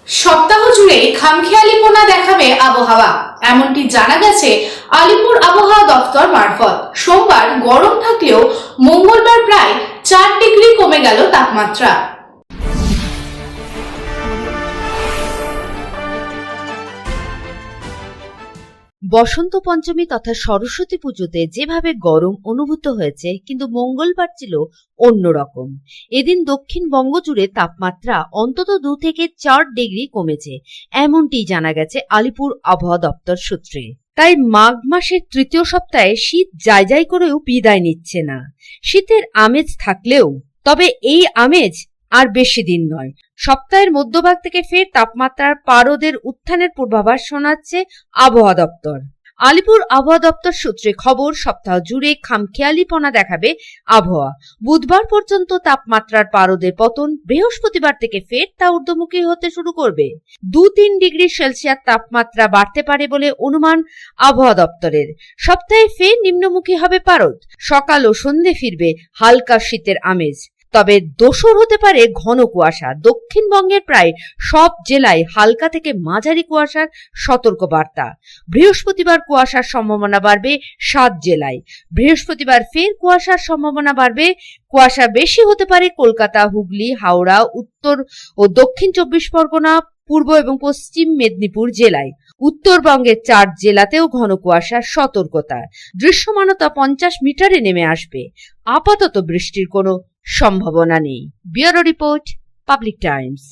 সপ্তাহ জুড়ে খামখেয়ালিপনা দেখাবে আবহাওয়া, এমনটি জানা গেছে আলিপুর আবহাওয়া দফতর মারফত। সোমবার গরম থাকলেও মঙ্গলবার প্রায় 4 ডিগ্রি কমে গেল তাপমাত্রা। বসন্ত পঞ্চমী তথা সরস্বতী পুজোতে যেভাবে গরম অনুভূত হয়েছে, কিন্তু মঙ্গলবার ছিল অন্যরকম। এদিন দক্ষিণবঙ্গ জুড়ে তাপমাত্রা অন্তত 2 থেকে 4 ডিগ্রি কমেছে, এমনটি জানা গেছে আলিপুর আবহাওয়া দপ্তর সূত্রে। তাই মাঘ মাসের তৃতীয় সপ্তাহে শীত যাই যাই করেও বিদায় নিচ্ছে না। শীতের আমেজ থাকলেও তবে এই আমেজ আর বেশি দিন নয়। সপ্তাহের মধ্যভাগ থেকে ফের তাপমাত্রার পারদের উত্থানের পূর্বাভাস শোনাচ্ছে আবহাওয়া দপ্তর। আলিপুর আবহাওয়া দপ্তর সূত্রে খবর, সপ্তাহ জুড়ে খামখেয়ালিপনা দেখাবে আবহাওয়া। বুধবার পর্যন্ত তাপমাত্রার পারদের পতন, বৃহস্পতিবার থেকে ফের তা ঊর্ধ্বমুখী হতে শুরু করবে। 2-3 ডিগ্রি সেলসিয়াস তাপমাত্রা বাড়তে পারে বলে অনুমান আবহাওয়া দপ্তরের। সপ্তাহে ফের নিম্নমুখী হবে পারদ। সকাল ও সন্ধে ফিরবে হালকা শীতের আমেজ। তবে দোসর হতে পারে ঘন কুয়াশা। দক্ষিণবঙ্গের প্রায় সব জেলায় হালকা থেকে মাঝারি কুয়াশার সতর্ক বার্তা। বৃহস্পতিবার কুয়াশার সম্ভাবনা বাড়বে 7 জেলায়। বৃহস্পতিবার ফের কুয়াশার সম্ভাবনা বাড়বে। কুয়াশা বেশি হতে পারে কলকাতা, হুগলি, হাওড়া, উত্তর ও দক্ষিণ 24 পরগনা, পূর্ব এবং পশ্চিম মেদিনীপুর জেলায়। উত্তরবঙ্গের 4 জেলাতেও ঘন কুয়াশার সতর্কতা। দৃশ্যমানতা 50 মিটারে নেমে আসবে। আপাতত বৃষ্টির কোনো সম্ভাবনা নেই। Bureau report, public Times.